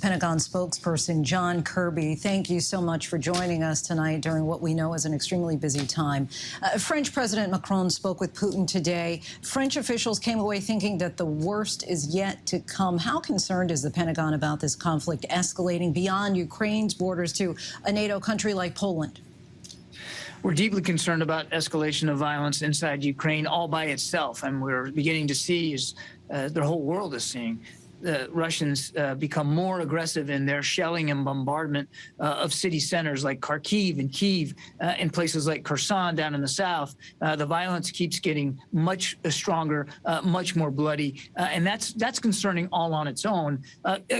Pentagon spokesperson John Kirby, thank you so much for joining us tonight during what we know is an extremely busy time. French President Macron spoke with Putin today. French officials came away thinking that the worst is yet to come. How concerned is the Pentagon about this conflict escalating beyond Ukraine's borders to a NATO country like Poland? We're deeply concerned about escalation of violence inside Ukraine all by itself, and we're beginning to see, as the whole world is seeing, the Russians become more aggressive in their shelling and bombardment of city centers like Kharkiv and Kyiv, in places like Kherson down in the south. The violence keeps getting much stronger, much more bloody, and that's concerning all on its own.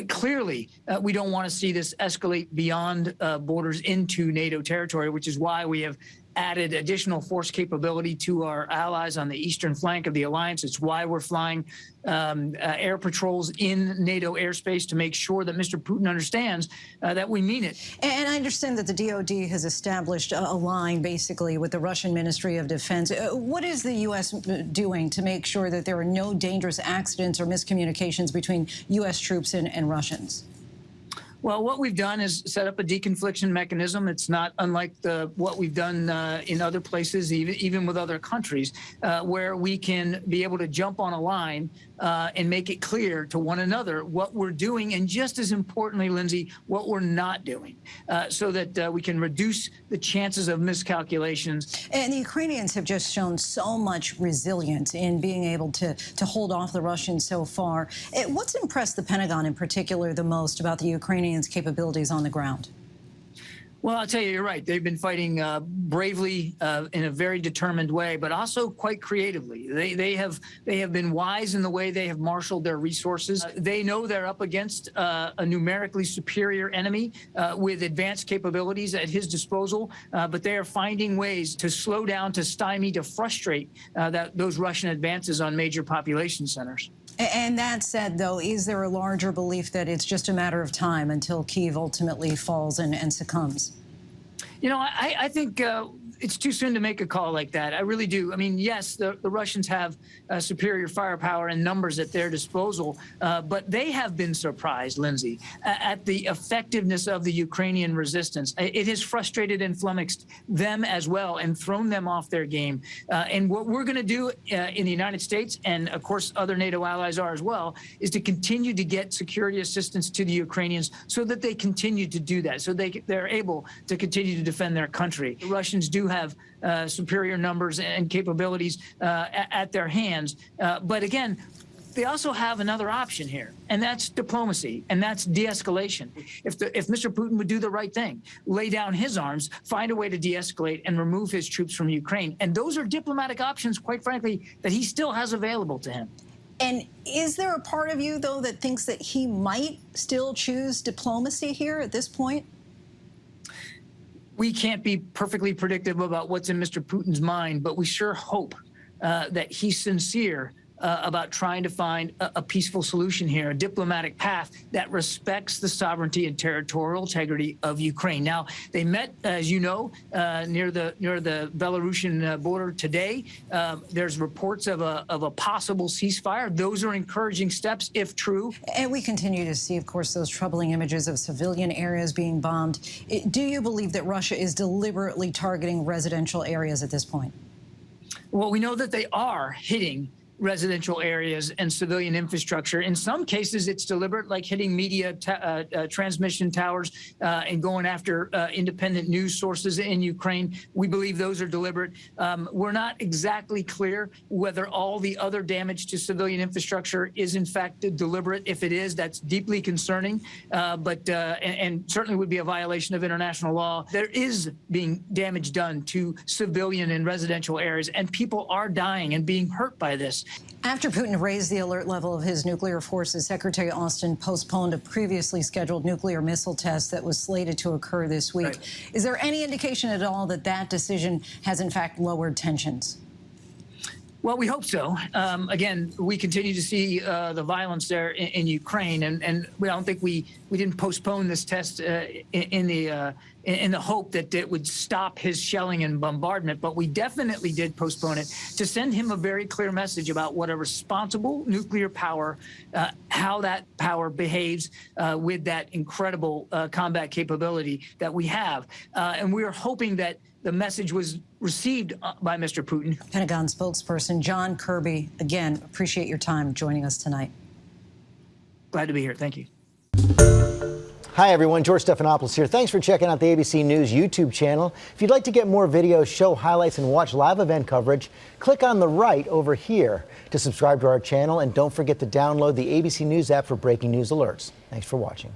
Clearly, we don't want to see this escalate beyond borders into NATO territory, which is why we have added additional force capability to our allies on the eastern flank of the alliance. It's why we're flying air patrols in NATO airspace to make sure that Mr. Putin understands that we mean it. And I understand that the DOD has established a line basically with the Russian Ministry of Defense. What is the U.S. doing to make sure that there are no dangerous accidents or miscommunications between U.S. troops and Russians? Well, what we've done is set up a deconfliction mechanism. It's not unlike what we've done in other places, even with other countries, where we can be able to jump on a line and make it clear to one another what we're doing, and just as importantly, Linsey, what we're not doing, so that we can reduce the chances of miscalculations. And the Ukrainians have just shown so much resilience in being able to hold off the Russians so far. What's impressed the Pentagon in particular the most about the Ukrainian capabilities on the ground? Well, I'll tell you, you're right. They've been fighting bravely in a very determined way, but also quite creatively. They have been wise in the way they have marshaled their resources. They know they're up against a numerically superior enemy with advanced capabilities at his disposal, but they are finding ways to slow down, to stymie, to frustrate those Russian advances on major population centers. And that said, though, is there a larger belief that it's just a matter of time until Kyiv ultimately falls and succumbs? You know, I think it's too soon to make a call like that. I really do. I mean, yes, the Russians have superior firepower and numbers at their disposal, but they have been surprised, Linsey, at the effectiveness of the Ukrainian resistance. It has frustrated and flummoxed them as well and thrown them off their game. And what we're going to do in the United States, and of course other NATO allies are as well, is to continue to get security assistance to the Ukrainians so that they continue to do that, so they're able to continue to defend their country. The Russians do have superior numbers and capabilities at their hands. But again, they also have another option here, and that's diplomacy, and that's de-escalation. If Mr. Putin would do the right thing, lay down his arms, find a way to de-escalate and remove his troops from Ukraine. And those are diplomatic options, quite frankly, that he still has available to him. And is there a part of you, though, that thinks that he might still choose diplomacy here at this point? We can't be perfectly predictive about what's in Mr. Putin's mind, but we sure hope that he's sincere about trying to find a peaceful solution here, a diplomatic path that respects the sovereignty and territorial integrity of Ukraine. Now, they met, as you know, near the Belarusian border today. There's reports of a possible ceasefire. Those are encouraging steps, if true. And we continue to see, of course, those troubling images of civilian areas being bombed. Do you believe that Russia is deliberately targeting residential areas at this point? Well, we know that they are hitting residential areas and civilian infrastructure. In some cases, it's deliberate, like hitting media transmission towers and going after independent news sources in Ukraine. We believe those are deliberate. We're not exactly clear whether all the other damage to civilian infrastructure is in fact deliberate. If it is, that's deeply concerning, and certainly would be a violation of international law. There is being damage done to civilian and residential areas, and people are dying and being hurt by this. After Putin raised the alert level of his nuclear forces, Secretary Austin postponed a previously scheduled nuclear missile test that was slated to occur this week. Right. Is there any indication at all that that decision has in fact lowered tensions? Well, we hope so. Again, we continue to see the violence there in Ukraine, and we don't think we didn't postpone this test in the hope that it would stop his shelling and bombardment, but we definitely did postpone it to send him a very clear message about what a responsible nuclear power, how that power behaves with that incredible combat capability that we have. And we are hoping that the message was received by Mr. Putin. Pentagon spokesperson John Kirby, again, appreciate your time joining us tonight. Glad to be here. Thank you. Hi, everyone. George Stephanopoulos here. Thanks for checking out the ABC News YouTube channel. If you'd like to get more videos, show highlights, and watch live event coverage, click on the right over here to subscribe to our channel. And don't forget to download the ABC News app for breaking news alerts. Thanks for watching.